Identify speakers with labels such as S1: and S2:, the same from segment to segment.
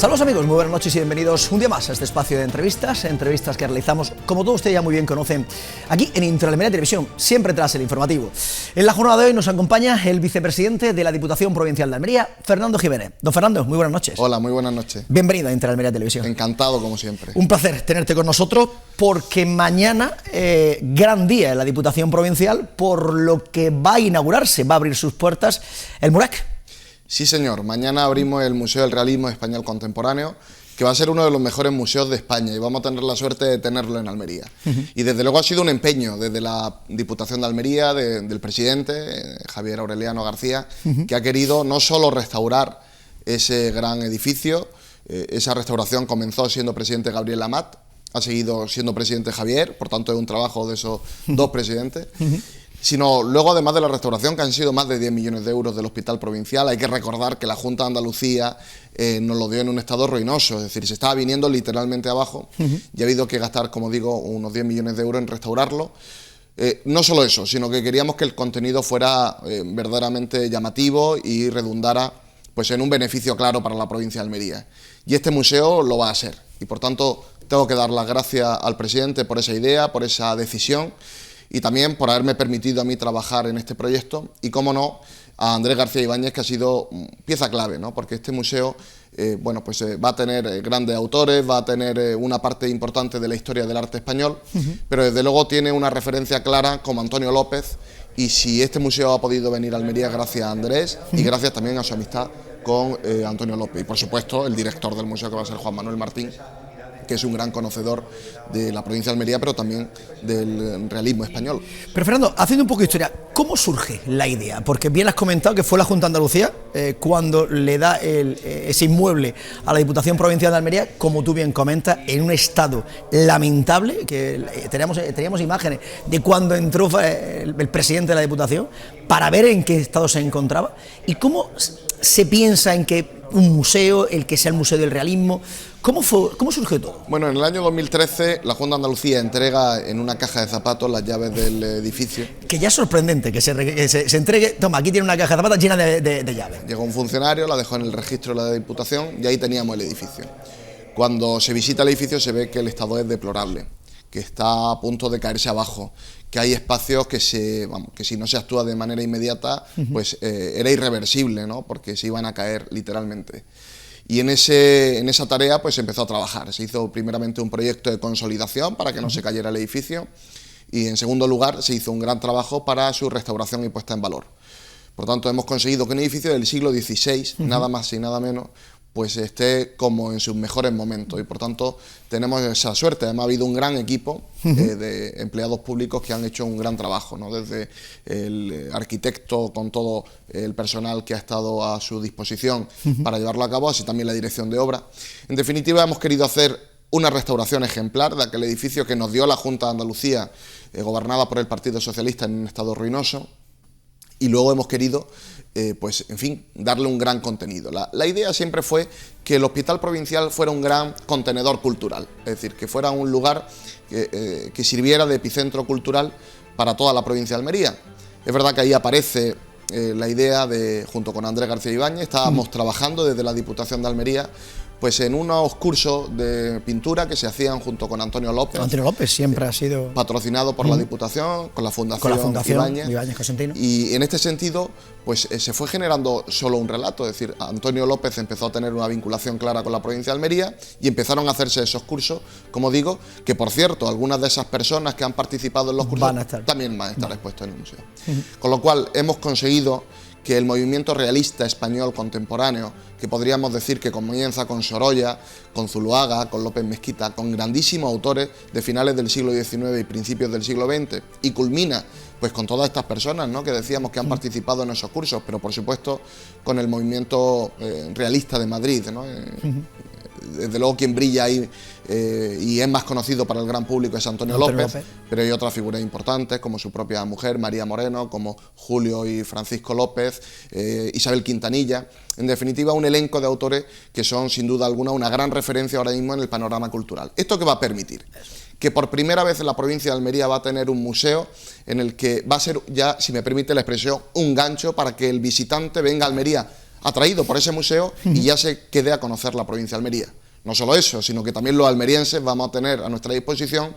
S1: Saludos amigos, muy buenas noches y bienvenidos un día más a este espacio de entrevistas que realizamos, como todos ustedes ya muy bien conocen, aquí en Intraalmería Televisión, siempre tras el informativo. En la jornada de hoy nos acompaña el vicepresidente de la Diputación Provincial de Almería, Fernando Jiménez. Don Fernando, muy buenas noches.
S2: Hola, muy buenas noches.
S1: Bienvenido a Intraalmería Televisión.
S2: Encantado, como siempre.
S1: Un placer tenerte con nosotros porque mañana, gran día en la Diputación Provincial, por lo que va a inaugurarse, va a abrir sus puertas el MURAC.
S2: Sí, señor. Mañana abrimos el Museo del Realismo Español Contemporáneo, que va a ser uno de los mejores museos de España y vamos a tener la suerte de tenerlo en Almería. Y desde luego ha sido un empeño desde la Diputación de Almería, del presidente, Javier Aureliano García, que ha querido no solo restaurar ese gran edificio, esa restauración comenzó siendo presidente Gabriel Amat, ha seguido siendo presidente Javier, por tanto es un trabajo de esos dos presidentes, sino luego, además de la restauración, que han sido más de 10 millones de euros del Hospital Provincial. Hay que recordar que la Junta de Andalucía nos lo dio en un estado ruinoso, es decir, se estaba viniendo literalmente abajo y ha habido que gastar, como digo, unos 10 millones de euros en restaurarlo. No solo eso, sino que queríamos que el contenido fuera verdaderamente llamativo y redundara pues, en un beneficio claro para la provincia de Almería. Y este museo lo va a ser. Y por tanto, tengo que dar las gracias al presidente por esa idea, por esa decisión, y también por haberme permitido a mí trabajar en este proyecto y, cómo no, a Andrés García Ibáñez, que ha sido pieza clave, ¿no? Porque este museo va a tener grandes autores, va a tener una parte importante de la historia del arte español, pero desde luego tiene una referencia clara como Antonio López, y si este museo ha podido venir a Almería gracias a Andrés y gracias también a su amistad con Antonio López y, por supuesto, el director del museo, que va a ser Juan Manuel Martín, que es un gran conocedor de la provincia de Almería, pero también del realismo español.
S1: Pero Fernando, haciendo un poco de historia, ¿cómo surge la idea? Porque bien has comentado que fue la Junta de Andalucía cuando le da ese inmueble a la Diputación Provincial de Almería, como tú bien comentas, en un estado lamentable, que teníamos imágenes de cuando entró el presidente de la Diputación, para ver en qué estado se encontraba, y cómo se piensa en que un museo, el que sea el Museo del Realismo, ¿cómo surgió todo?
S2: Bueno, en el año 2013 la Junta de Andalucía entrega en una caja de zapatos las llaves del edificio.
S1: Que ya es sorprendente que se entregue, toma, aquí tiene una caja de zapatos llena de llaves.
S2: Llegó un funcionario, la dejó en el registro de la Diputación y ahí teníamos el edificio. Cuando se visita el edificio se ve que el estado es deplorable, que está a punto de caerse abajo, que hay espacios que si no se actúa de manera inmediata, pues era irreversible, ¿no? Porque se iban a caer literalmente. Y en esa tarea pues se empezó a trabajar. Se hizo primeramente un proyecto de consolidación para que no se cayera el edificio, y en segundo lugar se hizo un gran trabajo para su restauración y puesta en valor. Por tanto, hemos conseguido que un edificio del siglo XVI, nada más y nada menos, pues esté como en sus mejores momentos, y por tanto tenemos esa suerte. Además ha habido un gran equipo de empleados públicos que han hecho un gran trabajo, ¿no? Desde el arquitecto con todo el personal que ha estado a su disposición para llevarlo a cabo, así también la dirección de obra. En definitiva, hemos querido hacer una restauración ejemplar de aquel edificio que nos dio la Junta de Andalucía, gobernada por el Partido Socialista, en un estado ruinoso, y luego hemos querido pues, en fin, darle un gran contenido. La idea siempre fue que el Hospital Provincial fuera un gran contenedor cultural, es decir, que fuera un lugar que sirviera de epicentro cultural para toda la provincia de Almería. Es verdad que ahí aparece la idea de, junto con Andrés García Ibáñez, estábamos trabajando desde la Diputación de Almería pues en unos cursos de pintura que se hacían junto con Antonio López.
S1: Antonio López siempre ha sido
S2: patrocinado por la Diputación, con la Fundación
S1: Ibáñez Cosentino.
S2: Y en este sentido, pues se fue generando solo un relato, es decir, Antonio López empezó a tener una vinculación clara con la provincia de Almería y empezaron a hacerse esos cursos, como digo, que por cierto, algunas de esas personas que han participado en los cursos también van a estar expuestos en el museo. Con lo cual, hemos conseguido que el movimiento realista español contemporáneo, que podríamos decir que comienza con Sorolla, con Zuloaga, con López Mezquita, con grandísimos autores de finales del siglo XIX y principios del siglo XX, y culmina pues con todas estas personas, ¿no?, que decíamos que han participado en esos cursos, pero por supuesto con el movimiento realista de Madrid, ¿no? Desde luego quien brilla ahí y es más conocido para el gran público es Antonio López, pero hay otras figuras importantes como su propia mujer, María Moreno, como Julio y Francisco López, Isabel Quintanilla. En definitiva, un elenco de autores que son sin duda alguna una gran referencia ahora mismo en el panorama cultural. ¿Esto qué va a permitir? Que por primera vez en la provincia de Almería va a tener un museo en el que va a ser ya, si me permite la expresión, un gancho para que el visitante venga a Almería atraído por ese museo y ya se quede a conocer la provincia de Almería. No solo eso, sino que también los almerienses vamos a tener a nuestra disposición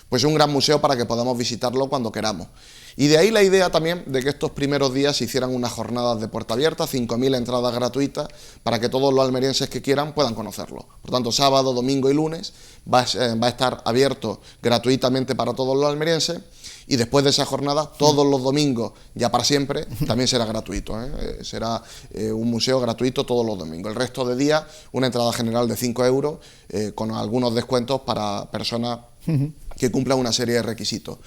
S2: pues un gran museo para que podamos visitarlo cuando queramos. Y de ahí la idea también de que estos primeros días se hicieran unas jornadas de puerta abierta, 5.000 entradas gratuitas, para que todos los almerienses que quieran puedan conocerlo. Por tanto, sábado, domingo y lunes va a estar abierto gratuitamente para todos los almerienses, y después de esa jornada, todos los domingos, ya para siempre, también será gratuito. Será un museo gratuito todos los domingos. El resto de días, una entrada general de 5 euros, con algunos descuentos para personas que cumplan una serie de requisitos.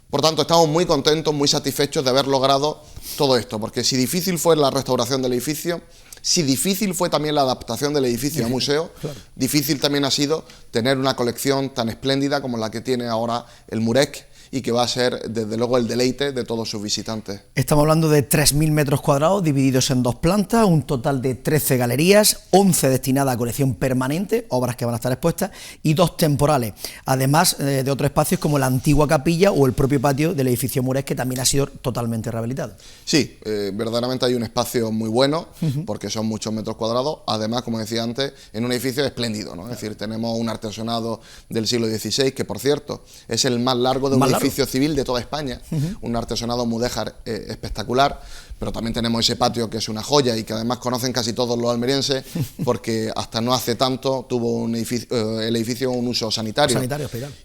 S2: Por tanto, estamos muy contentos, muy satisfechos de haber logrado todo esto, porque si difícil fue la restauración del edificio, si difícil fue también la adaptación del edificio a museo, claro, difícil también ha sido tener una colección tan espléndida como la que tiene ahora el Murec, y que va a ser, desde luego, el deleite de todos sus visitantes.
S1: Estamos hablando de 3.000 metros cuadrados divididos en 2 plantas, un total de 13 galerías, 11 destinadas a colección permanente, obras que van a estar expuestas, y 2 temporales, además de otros espacios como la antigua capilla o el propio patio del edificio Murec, que también ha sido totalmente rehabilitado.
S2: Sí, verdaderamente hay un espacio muy bueno, porque son muchos metros cuadrados, además, como decía antes, en un edificio espléndido, ¿no? Es decir, tenemos un artesonado del siglo XVI, que por cierto, es el más largo de un edificio civil de toda España, un artesonado mudéjar espectacular, pero también tenemos ese patio que es una joya y que además conocen casi todos los almerienses, porque hasta no hace tanto tuvo el edificio un uso sanitario,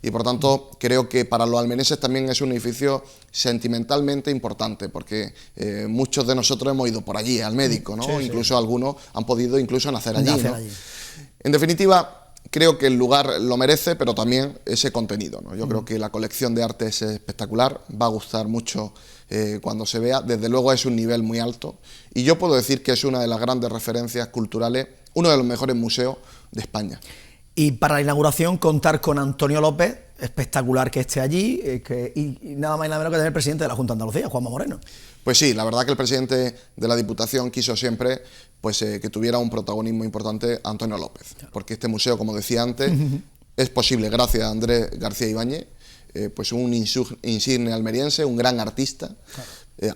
S2: y por tanto creo que para los almerienses también es un edificio sentimentalmente importante, porque muchos de nosotros hemos ido por allí al médico, ¿no? Sí, incluso algunos han podido incluso nacer allí, ¿no? En definitiva, creo que el lugar lo merece, pero también ese contenido, ¿no? Yo creo que la colección de arte es espectacular, va a gustar mucho cuando se vea. Desde luego es un nivel muy alto, y yo puedo decir que es una de las grandes referencias culturales, uno de los mejores museos de España.
S1: Y para la inauguración contar con Antonio López, espectacular que esté allí, y nada más y nada menos que tener el presidente de la Junta de Andalucía, Juanma Moreno.
S2: Pues sí, la verdad que el presidente de la Diputación quiso siempre pues, que tuviera un protagonismo importante Antonio López, porque este museo, como decía antes, es posible gracias a Andrés García Ibáñez, pues un insigne almeriense, un gran artista,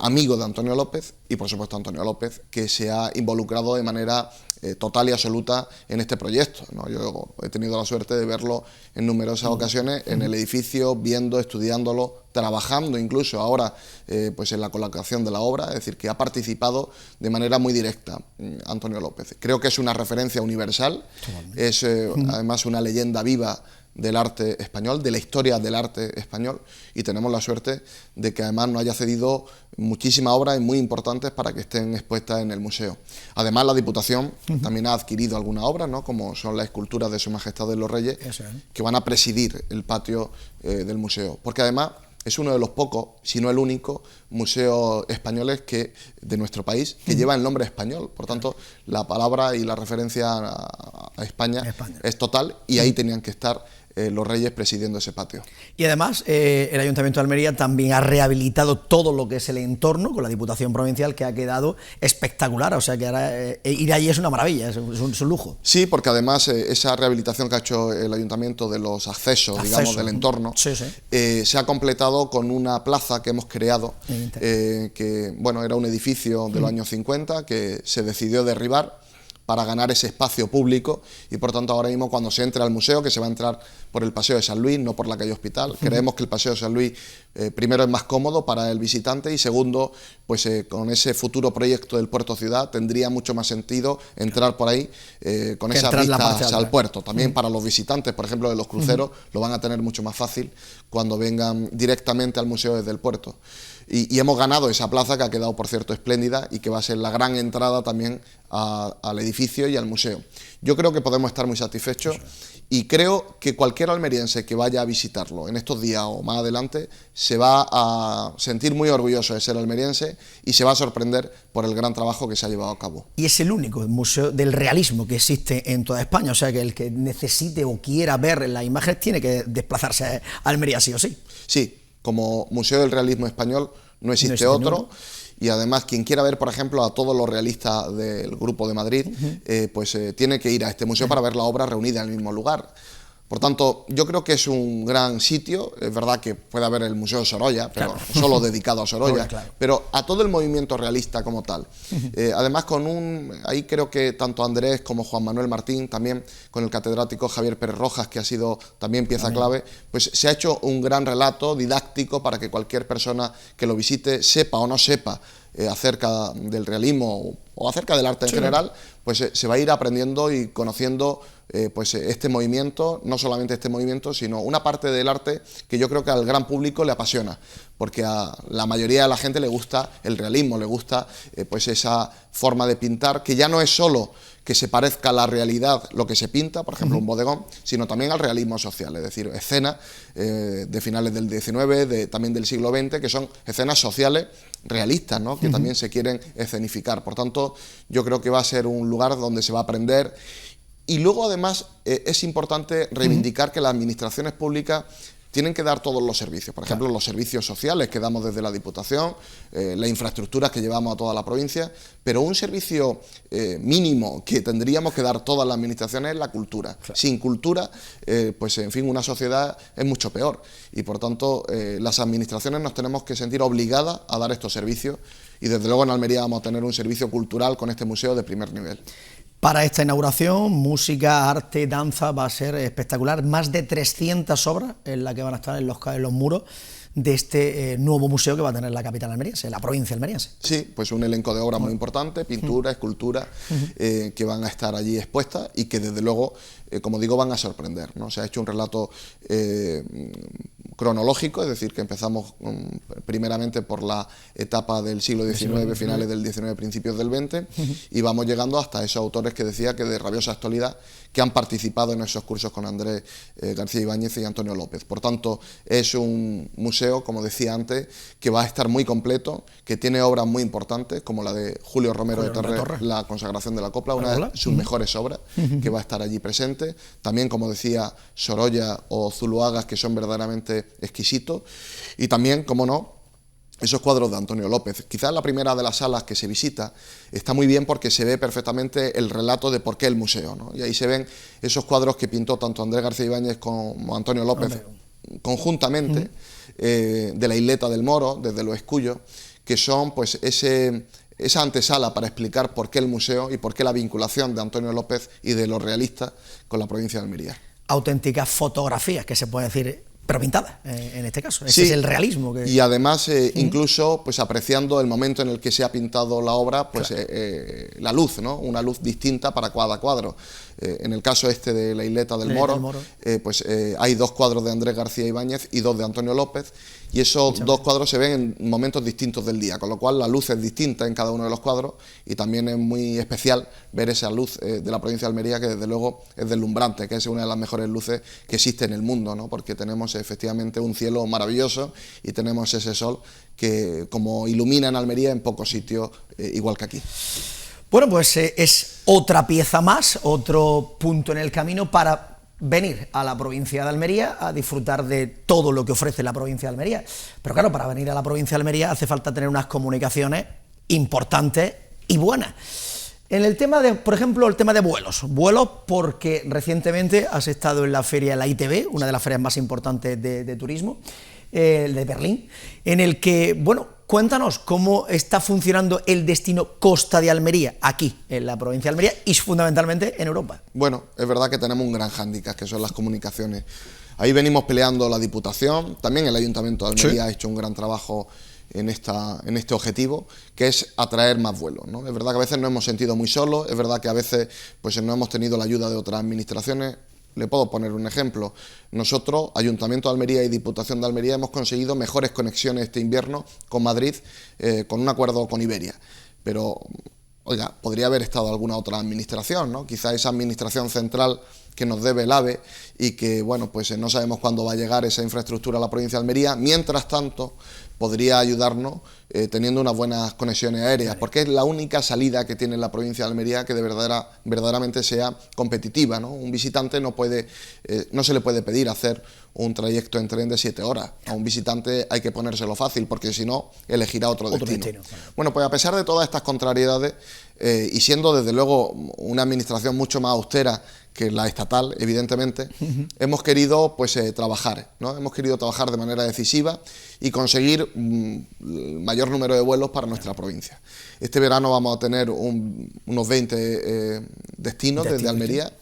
S2: amigo de Antonio López, y por supuesto Antonio López, que se ha involucrado de manera total y absoluta en este proyecto, ¿no? Yo he tenido la suerte de verlo en numerosas ocasiones en el edificio, viendo, estudiándolo, trabajando incluso ahora pues en la colocación de la obra, es decir, que ha participado de manera muy directa Antonio López. Creo que es una referencia universal, es además una leyenda viva del arte español, de la historia del arte español, y tenemos la suerte de que además nos haya cedido muchísimas obras muy importantes para que estén expuestas en el museo. Además, la Diputación también ha adquirido algunas obras, ¿no? Como son las esculturas de Su Majestad de los Reyes, que van a presidir el patio del museo, porque además es uno de los pocos, si no el único, museo españoles de nuestro país que lleva el nombre español. Por tanto, la palabra y la referencia a España es total, y ahí tenían que estar los Reyes presidiendo ese patio.
S1: Y además, el Ayuntamiento de Almería también ha rehabilitado todo lo que es el entorno con la Diputación Provincial, que ha quedado espectacular. O sea que ahora ir allí es una maravilla, es un lujo.
S2: Sí, porque además esa rehabilitación que ha hecho el Ayuntamiento de los accesos, digamos, del entorno, se ha completado con una plaza que hemos creado, que bueno, era un edificio de los años 50 que se decidió derribar para ganar ese espacio público, y por tanto ahora mismo cuando se entra al museo, que se va a entrar por el Paseo de San Luis, no por la calle Hospital, creemos que el Paseo de San Luis primero es más cómodo para el visitante, y segundo, pues con ese futuro proyecto del Puerto Ciudad tendría mucho más sentido entrar por ahí con esas vistas al puerto. También para los visitantes, por ejemplo, de los cruceros, lo van a tener mucho más fácil cuando vengan directamente al museo desde el puerto. Y hemos ganado esa plaza, que ha quedado, por cierto, espléndida, y que va a ser la gran entrada también al edificio y al museo. Yo creo que podemos estar muy satisfechos, y creo que cualquier almeriense que vaya a visitarlo en estos días o más adelante se va a sentir muy orgulloso de ser almeriense, y se va a sorprender por el gran trabajo que se ha llevado a cabo.
S1: Y es el único museo del realismo que existe en toda España, o sea que el que necesite o quiera ver las imágenes tiene que desplazarse a Almería sí o sí.
S2: Sí. Como Museo del Realismo Español no existe otro, y además quien quiera ver, por ejemplo, a todos los realistas del Grupo de Madrid, tiene que ir a este museo para ver la obra reunida en el mismo lugar. Por tanto, yo creo que es un gran sitio. Es verdad que puede haber el Museo de Sorolla, pero claro, solo dedicado a Sorolla, claro, pero a todo el movimiento realista como tal. Además, ahí creo que tanto Andrés como Juan Manuel Martín, también con el catedrático Javier Pérez Rojas, que ha sido también pieza clave, pues se ha hecho un gran relato didáctico para que cualquier persona que lo visite, sepa o no sepa acerca del realismo o acerca del arte en general, pues se va a ir aprendiendo y conociendo pues este movimiento, no solamente este movimiento, sino una parte del arte que yo creo que al gran público le apasiona, porque a la mayoría de la gente le gusta el realismo, le gusta pues esa forma de pintar, que ya no es solo que se parezca a la realidad lo que se pinta, por ejemplo un bodegón, sino también al realismo social, es decir, escenas de finales del XIX, también del siglo XX, que son escenas sociales realistas, ¿no? Que también se quieren escenificar. Por tanto, yo creo que va a ser un lugar donde se va a aprender. Y luego, además, es importante reivindicar que las administraciones públicas tienen que dar todos los servicios, por ejemplo, los servicios sociales que damos desde la Diputación, las infraestructuras que llevamos a toda la provincia, pero un servicio mínimo que tendríamos que dar todas las administraciones es la cultura. Claro. Sin cultura, pues en fin, una sociedad es mucho peor y por tanto las administraciones nos tenemos que sentir obligadas a dar estos servicios y desde luego en Almería vamos a tener un servicio cultural con este museo de primer nivel.
S1: Para esta inauguración, música, arte, danza, va a ser espectacular. Más de 300 obras en las que van a estar en los muros de este nuevo museo que va a tener la capital almeriense, la provincia almeriense.
S2: Sí, pues un elenco de obras muy importante, pintura, escultura, que van a estar allí expuestas y que desde luego, como digo, van a sorprender, ¿no? Se ha hecho un relato cronológico, es decir, que empezamos primeramente por la etapa del siglo XIX, finales del XIX, principios del XX, y vamos llegando hasta esos autores que decía que de rabiosa actualidad, que han participado en esos cursos con Andrés García Ibáñez y Antonio López. Por tanto, es un museo, como decía antes, que va a estar muy completo, que tiene obras muy importantes, como la de Julio Romero de Torres, La consagración de la copla, una de sus mejores obras, que va a estar allí presente. También, como decía, Sorolla o Zuloaga, que son verdaderamente exquisitos. Y también, como no, esos cuadros de Antonio López. Quizás la primera de las salas que se visita está muy bien porque se ve perfectamente el relato de por qué el museo, ¿no? Y ahí se ven esos cuadros que pintó tanto Andrés García Ibáñez como Antonio López conjuntamente, de la isleta del Moro, desde los Escullos, que son pues esa antesala para explicar por qué el museo y por qué la vinculación de Antonio López y de los realistas con la provincia de Almería.
S1: Auténticas fotografías, que se puede decir, pero pintadas, en este caso. Ese es el realismo.
S2: Y además, incluso pues apreciando el momento en el que se ha pintado la obra, pues la luz, ¿no? Una luz distinta para cada cuadro. En el caso este de la isleta del Moro, pues hay dos cuadros de Andrés García Ibáñez y dos de Antonio López, y esos dos cuadros se ven en momentos distintos del día, con lo cual la luz es distinta en cada uno de los cuadros y también es muy especial ver esa luz de la provincia de Almería, que desde luego es deslumbrante, que es una de las mejores luces que existe en el mundo, ¿no? Porque tenemos efectivamente un cielo maravilloso y tenemos ese sol que como ilumina en Almería en pocos sitios, igual que aquí.
S1: Bueno, pues es otra pieza más, otro punto en el camino para venir a la provincia de Almería a disfrutar de todo lo que ofrece la provincia de Almería. Pero claro, para venir a la provincia de Almería hace falta tener unas comunicaciones importantes y buenas. En el tema de, por ejemplo, el tema de vuelos porque recientemente has estado en la feria de la ITB, una de las ferias más importantes de turismo, de Berlín, en el que, bueno, cuéntanos cómo está funcionando el destino Costa de Almería aquí, en la provincia de Almería y fundamentalmente en Europa.
S2: Bueno, es verdad que tenemos un gran hándicap, que son las comunicaciones. Ahí venimos peleando la Diputación, también el Ayuntamiento de Almería ha hecho un gran trabajo en este objetivo, que es atraer más vuelos, ¿no? Es verdad que a veces nos hemos sentido muy solos, es verdad que a veces pues no hemos tenido la ayuda de otras administraciones. Le puedo poner un ejemplo. Nosotros, Ayuntamiento de Almería y Diputación de Almería, hemos conseguido mejores conexiones este invierno con Madrid, con un acuerdo con Iberia. Pero, oiga, podría haber estado alguna otra administración, ¿no? Quizá esa administración central que nos debe el AVE y que, bueno, pues no sabemos cuándo va a llegar esa infraestructura a la provincia de Almería. Mientras tanto, podría ayudarnos teniendo unas buenas conexiones aéreas, porque es la única salida que tiene la provincia de Almería que verdaderamente sea competitiva, ¿no? Un visitante no se le puede pedir hacer un trayecto en tren de 7 horas. A un visitante hay que ponérselo fácil, porque si no, elegirá otro destino. Bueno, pues a pesar de todas estas contrariedades, y siendo desde luego una administración mucho más austera que la estatal, evidentemente, hemos querido pues, trabajar, ¿no? Hemos querido trabajar de manera decisiva y conseguir el mayor número de vuelos para nuestra provincia. Este verano vamos a tener unos 20 destinos desde Almería,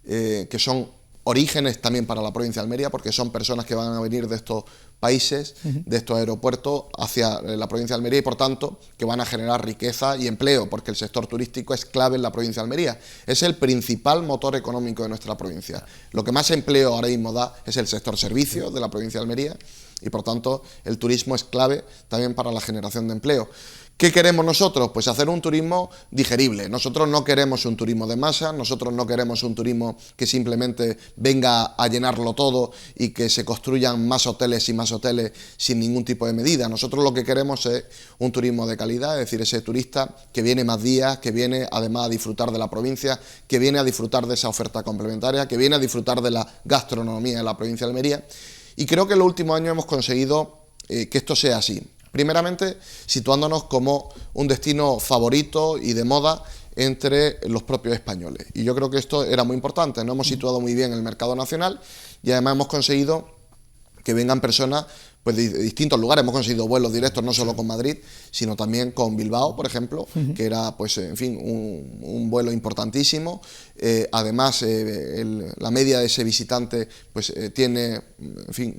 S2: que son orígenes también para la provincia de Almería, porque son personas que van a venir de estos países, de estos aeropuertos hacia la provincia de Almería y por tanto que van a generar riqueza y empleo, porque el sector turístico es clave en la provincia de Almería. Es el principal motor económico de nuestra provincia. Lo que más empleo ahora mismo da es el sector servicios de la provincia de Almería y por tanto el turismo es clave también para la generación de empleo. ¿Qué queremos nosotros? Pues hacer un turismo digerible. Nosotros no queremos un turismo de masa, nosotros no queremos un turismo que simplemente venga a llenarlo todo y que se construyan más hoteles y más hoteles sin ningún tipo de medida. Nosotros lo que queremos es un turismo de calidad, es decir, ese turista que viene más días, que viene además a disfrutar de la provincia, que viene a disfrutar de esa oferta complementaria, que viene a disfrutar de la gastronomía de la provincia de Almería. Y creo que en los últimos años hemos conseguido que esto sea así. Primeramente, situándonos como un destino favorito y de moda entre los propios españoles. Y yo creo que esto era muy importante. Nos hemos situado muy bien en el mercado nacional y además hemos conseguido que vengan personas pues, de distintos lugares. Hemos conseguido vuelos directos no solo con Madrid, sino también con Bilbao, por ejemplo, que era pues, en fin, un vuelo importantísimo. Además, la media de ese visitante pues, tiene en fin,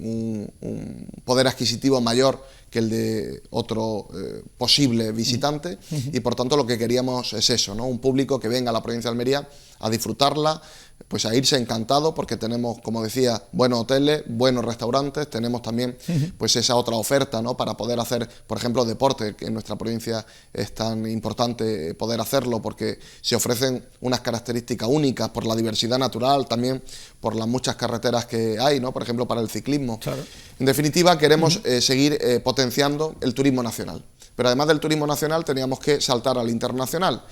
S2: un poder adquisitivo mayor que el de otro posible visitante y por tanto lo que queríamos es eso, ¿no? Un público que venga a la provincia de Almería a disfrutarla, pues a irse encantado porque tenemos, como decía, buenos hoteles, buenos restaurantes, tenemos también pues esa otra oferta, ¿no? Para poder hacer, por ejemplo, deporte, que en nuestra provincia es tan importante poder hacerlo porque se ofrecen unas características únicas por la diversidad natural, también por las muchas carreteras que hay, ¿no? Por ejemplo, para el ciclismo. Claro. En definitiva, queremos seguir potenciando el turismo nacional, pero además del turismo nacional teníamos que saltar al internacional.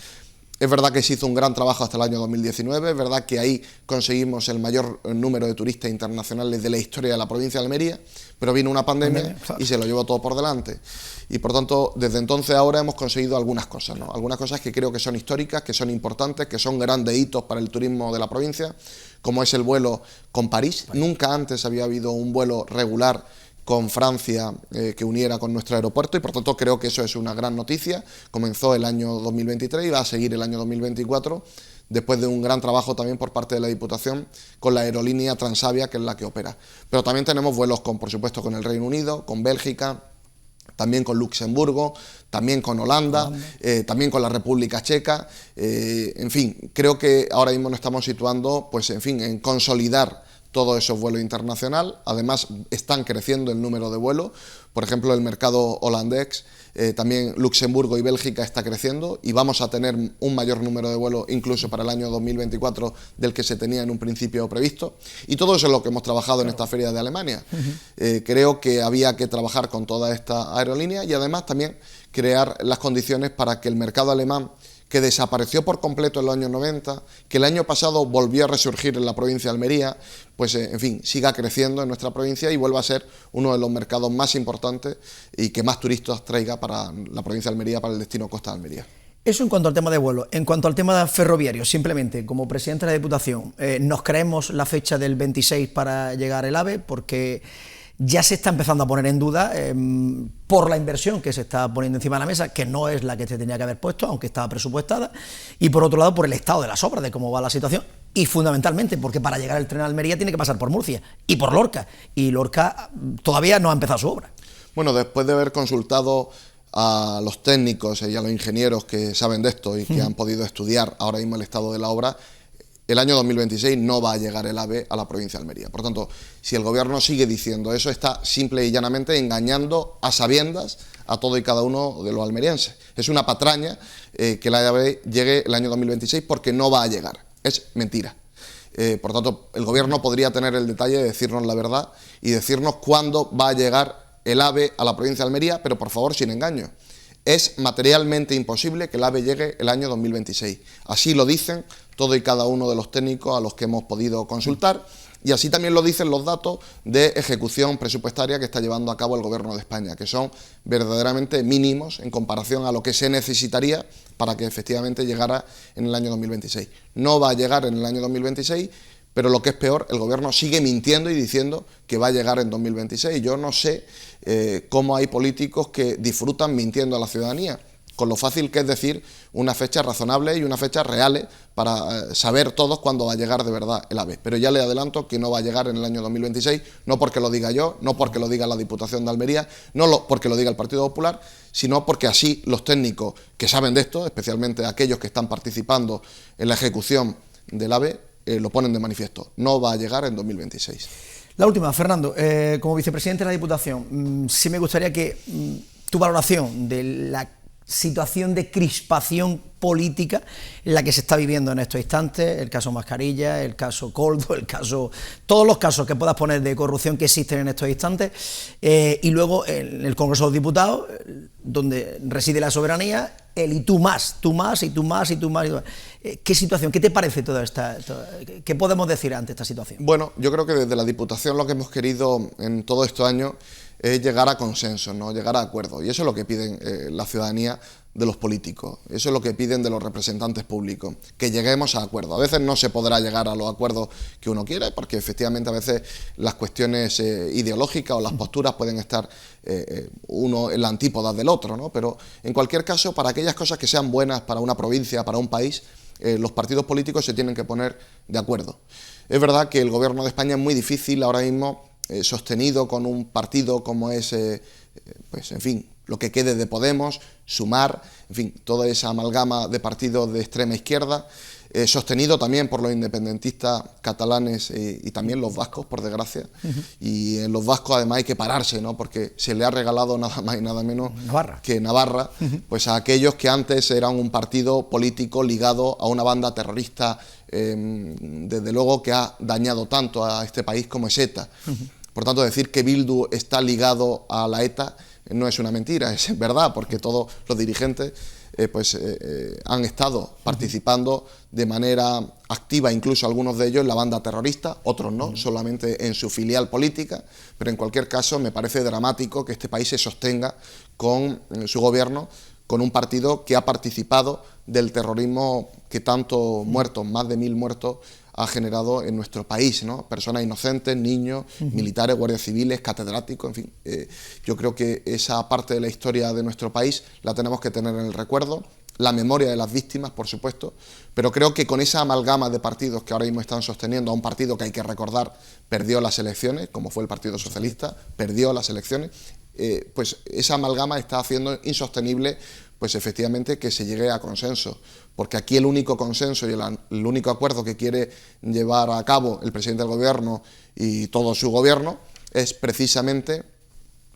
S2: Es verdad que se hizo un gran trabajo hasta el año 2019, es verdad que ahí conseguimos el mayor número de turistas internacionales de la historia de la provincia de Almería, pero vino una pandemia y se lo llevó todo por delante. Y por tanto, desde entonces ahora hemos conseguido algunas cosas, ¿no? Algunas cosas que creo que son históricas, que son importantes, que son grandes hitos para el turismo de la provincia, como es el vuelo con París. Nunca antes había habido un vuelo regular con Francia que uniera con nuestro aeropuerto y por tanto creo que eso es una gran noticia. Comenzó el año 2023 y va a seguir el año 2024 después de un gran trabajo también por parte de la Diputación con la aerolínea Transavia, que es la que opera. Pero también tenemos vuelos con, por supuesto, con el Reino Unido, con Bélgica, también con Luxemburgo, también con Holanda, también con la República Checa. En fin, creo que ahora mismo nos estamos situando, pues en fin, en consolidar todos esos vuelos internacionales. Además están creciendo el número de vuelos, por ejemplo el mercado holandés, también Luxemburgo y Bélgica está creciendo y vamos a tener un mayor número de vuelos incluso para el año 2024 del que se tenía en un principio previsto y todo eso es lo que hemos trabajado en esta feria de Alemania. Creo que había que trabajar con toda esta aerolínea y además también crear las condiciones para que el mercado alemán, que desapareció por completo en los años 90, que el año pasado volvió a resurgir en la provincia de Almería, pues en fin, siga creciendo en nuestra provincia y vuelva a ser uno de los mercados más importantes y que más turistas traiga para la provincia de Almería, para el destino Costa de Almería.
S1: Eso en cuanto al tema de vuelos. En cuanto al tema ferroviario, simplemente, como presidente de la Diputación, ¿nos creemos la fecha del 26 para llegar el AVE? Porque ya se está empezando a poner en duda por la inversión que se está poniendo encima de la mesa, que no es la que se tenía que haber puesto, aunque estaba presupuestada, y por otro lado por el estado de las obras, de cómo va la situación, y fundamentalmente porque para llegar el tren a Almería tiene que pasar por Murcia y por Lorca, y Lorca todavía no ha empezado su obra.
S2: Bueno, después de haber consultado a los técnicos y a los ingenieros que saben de esto y que han podido estudiar ahora mismo el estado de la obra, el año 2026 no va a llegar el AVE a la provincia de Almería. Por tanto, si el gobierno sigue diciendo eso, está simple y llanamente engañando a sabiendas a todo y cada uno de los almerienses. Es una patraña que el AVE llegue el año 2026 porque no va a llegar. Es mentira. Por tanto, el gobierno podría tener el detalle de decirnos la verdad y decirnos cuándo va a llegar el AVE a la provincia de Almería, pero por favor sin engaño. Es materialmente imposible que el AVE llegue el año 2026. Así lo dicen todo y cada uno de los técnicos a los que hemos podido consultar Y así también lo dicen los datos de ejecución presupuestaria que está llevando a cabo el Gobierno de España, que son verdaderamente mínimos en comparación a lo que se necesitaría para que efectivamente llegara en el año 2026. No va a llegar en el año 2026, pero lo que es peor, el Gobierno sigue mintiendo y diciendo que va a llegar en 2026. Yo no sé cómo hay políticos que disfrutan mintiendo a la ciudadanía, con lo fácil que es decir una fecha razonable y una fecha real para saber todos cuándo va a llegar de verdad el AVE. Pero ya le adelanto que no va a llegar en el año 2026, no porque lo diga yo, no porque lo diga la Diputación de Almería, porque lo diga el Partido Popular, sino porque así los técnicos que saben de esto, especialmente aquellos que están participando en la ejecución del AVE, lo ponen de manifiesto. No va a llegar en 2026.
S1: La última, Fernando, como vicepresidente de la Diputación, sí me gustaría que tu valoración de la situación de crispación política en la que se está viviendo en estos instantes, el caso Mascarilla, el caso Koldo, todos los casos que puedas poner de corrupción que existen en estos instantes, y luego en el Congreso de los Diputados, donde reside la soberanía, el y tú más, tú más, y tú más, y tú más. ¿Qué situación? ¿Qué te parece toda esta? ¿Qué podemos decir ante esta situación?
S2: Bueno, yo creo que desde la Diputación lo que hemos querido en todos estos años es llegar a consenso, ¿no? Llegar a acuerdos. Y eso es lo que piden la ciudadanía de los políticos. Eso es lo que piden de los representantes públicos, que lleguemos a acuerdos. A veces no se podrá llegar a los acuerdos que uno quiere, porque efectivamente a veces las cuestiones ideológicas o las posturas pueden estar uno en la antípoda del otro, ¿no? Pero en cualquier caso, para aquellas cosas que sean buenas para una provincia, para un país, los partidos políticos se tienen que poner de acuerdo. Es verdad que el Gobierno de España es muy difícil ahora mismo, sostenido con un partido como es, pues en fin, lo que quede de Podemos, Sumar, en fin, toda esa amalgama de partidos de extrema izquierda, sostenido también por los independentistas catalanes y también los vascos, por desgracia. Y en los vascos además hay que pararse, ¿no? Porque se le ha regalado nada más y nada menos que Navarra, pues a aquellos que antes eran un partido político ligado a una banda terrorista, desde luego que ha dañado tanto a este país como es ETA. Por tanto, decir que Bildu está ligado a la ETA no es una mentira, es verdad, porque todos los dirigentes han estado participando de manera activa, incluso algunos de ellos en la banda terrorista, otros no, solamente en su filial política, pero en cualquier caso me parece dramático que este país se sostenga con su gobierno, con un partido que ha participado del terrorismo que tantos muertos, más de 1000 muertos, ha generado en nuestro país, ¿no? Personas inocentes, niños, militares, guardias civiles, catedráticos, en fin. Yo creo que esa parte de la historia de nuestro país la tenemos que tener en el recuerdo, la memoria de las víctimas, por supuesto, pero creo que con esa amalgama de partidos que ahora mismo están sosteniendo a un partido que hay que recordar perdió las elecciones, como fue el Partido Socialista, perdió las elecciones, pues esa amalgama está haciendo insostenible pues efectivamente que se llegue a consenso, porque aquí el único consenso y el único acuerdo que quiere llevar a cabo el presidente del gobierno y todo su gobierno es precisamente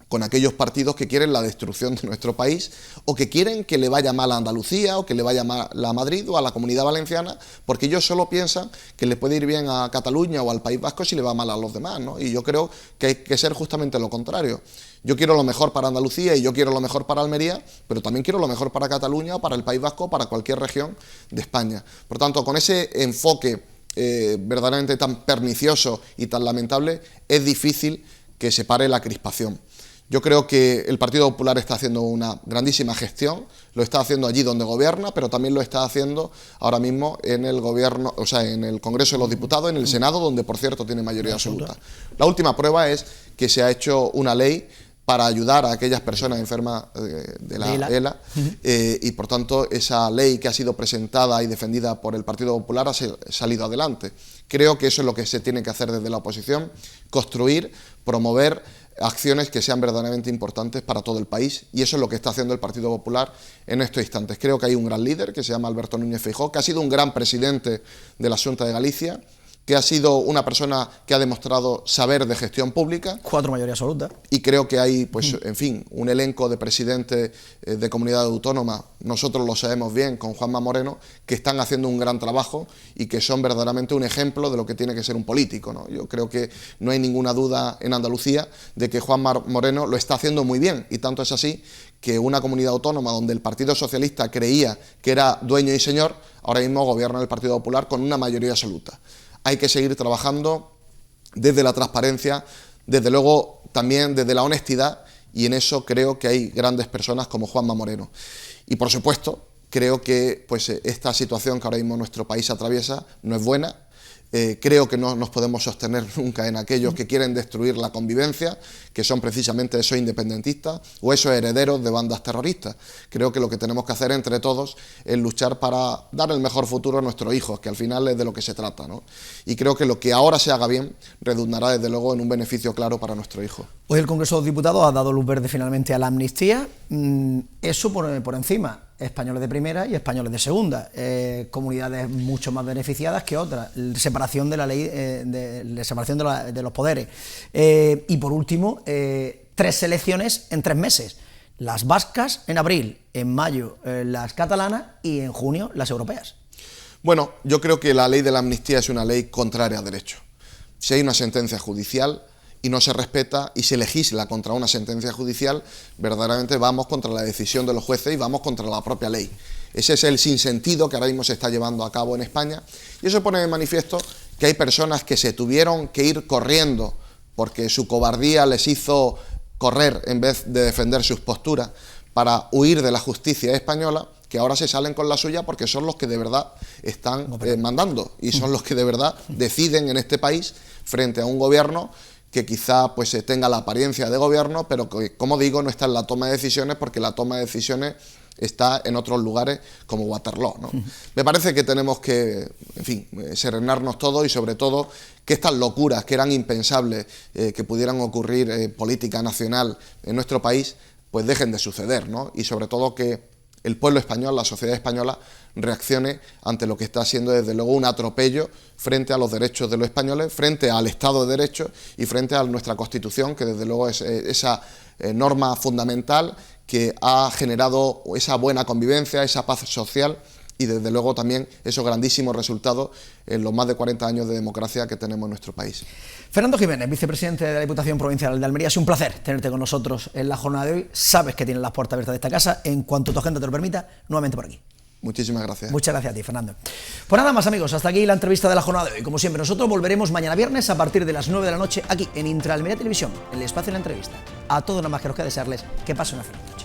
S2: con aquellos partidos que quieren la destrucción de nuestro país o que quieren que le vaya mal a Andalucía o que le vaya mal a Madrid o a la Comunidad Valenciana, porque ellos solo piensan que le puede ir bien a Cataluña o al País Vasco si le va mal a los demás, ¿no? Y yo creo que hay que ser justamente lo contrario. Yo quiero lo mejor para Andalucía y yo quiero lo mejor para Almería, pero también quiero lo mejor para Cataluña, para el País Vasco, para cualquier región de España. Por tanto, con ese enfoque verdaderamente tan pernicioso y tan lamentable, es difícil que se pare la crispación. Yo creo que el Partido Popular está haciendo una grandísima gestión, lo está haciendo allí donde gobierna, pero también lo está haciendo ahora mismo en el gobierno, o sea, en el Congreso de los Diputados, en el Senado, donde por cierto tiene mayoría absoluta. La última prueba es que se ha hecho una ley para ayudar a aquellas personas enfermas de la ELA, y por tanto esa ley que ha sido presentada y defendida por el Partido Popular ha salido adelante. Creo que eso es lo que se tiene que hacer desde la oposición, construir, promover acciones que sean verdaderamente importantes para todo el país, y eso es lo que está haciendo el Partido Popular en estos instantes. Creo que hay un gran líder que se llama Alberto Núñez Feijóo, que ha sido un gran presidente de la Xunta de Galicia, que ha sido una persona que ha demostrado saber de gestión pública.
S1: 4 mayoría absoluta.
S2: Y creo que hay, pues, en fin, un elenco de presidentes de comunidades autónomas, nosotros lo sabemos bien, con Juanma Moreno, que están haciendo un gran trabajo y que son verdaderamente un ejemplo de lo que tiene que ser un político, ¿no? Yo creo que no hay ninguna duda en Andalucía de que Juanma Moreno lo está haciendo muy bien, y tanto es así que una comunidad autónoma donde el Partido Socialista creía que era dueño y señor, ahora mismo gobierna el Partido Popular con una mayoría absoluta. Hay que seguir trabajando desde la transparencia, desde luego también desde la honestidad, y en eso creo que hay grandes personas como Juanma Moreno. Y por supuesto, creo que pues, esta situación que ahora mismo nuestro país atraviesa no es buena. Creo que no nos podemos sostener nunca en aquellos que quieren destruir la convivencia, que son precisamente esos independentistas o esos herederos de bandas terroristas. Creo que lo que tenemos que hacer entre todos es luchar para dar el mejor futuro a nuestros hijos, que al final es de lo que se trata, ¿no? Y creo que lo que ahora se haga bien redundará desde luego en un beneficio claro para nuestros hijos.
S1: Hoy el Congreso de los Diputados ha dado luz verde finalmente a la amnistía, eso por encima, españoles de primera y españoles de segunda, comunidades mucho más beneficiadas que otras, separación de la ley, separación de los poderes, y por último, 3 elecciones en 3 meses, las vascas en abril, en mayo las catalanas y en junio las europeas.
S2: Bueno, yo creo que la ley de la amnistía es una ley contraria a derecho. Si hay una sentencia judicial y no se respeta y se legisla contra una sentencia judicial, verdaderamente vamos contra la decisión de los jueces y vamos contra la propia ley. Ese es el sinsentido que ahora mismo se está llevando a cabo en España, y eso pone de manifiesto que hay personas que se tuvieron que ir corriendo porque su cobardía les hizo correr en vez de defender sus posturas para huir de la justicia española, que ahora se salen con la suya porque son los que de verdad están mandando y son los que de verdad deciden en este país frente a un gobierno que quizá pues tenga la apariencia de gobierno, pero que, como digo, no está en la toma de decisiones, porque la toma de decisiones está en otros lugares como Waterloo, ¿no? Me parece que tenemos que, en fin, serenarnos todos, y sobre todo que estas locuras que eran impensables que pudieran ocurrir en política nacional en nuestro país, pues dejen de suceder, ¿no? Y sobre todo que el pueblo español, la sociedad española, reaccione ante lo que está siendo desde luego un atropello frente a los derechos de los españoles, frente al Estado de Derecho y frente a nuestra Constitución, que desde luego es esa norma fundamental que ha generado esa buena convivencia, esa paz social y desde luego también esos grandísimos resultados en los más de 40 años de democracia que tenemos en nuestro país.
S1: Fernando Jiménez, vicepresidente de la Diputación Provincial de Almería, es un placer tenerte con nosotros en la jornada de hoy. Sabes que tienes las puertas abiertas de esta casa, en cuanto tu agenda te lo permita, nuevamente por aquí.
S2: Muchísimas gracias.
S1: Muchas gracias a ti, Fernando. Pues nada más, amigos, hasta aquí la entrevista de la jornada de hoy. Como siempre, nosotros volveremos mañana viernes a partir de las 9 de la noche aquí en Intraalmería Televisión, en el espacio de la entrevista. A todos nada más que nos queda desearles que pasen una feliz noche.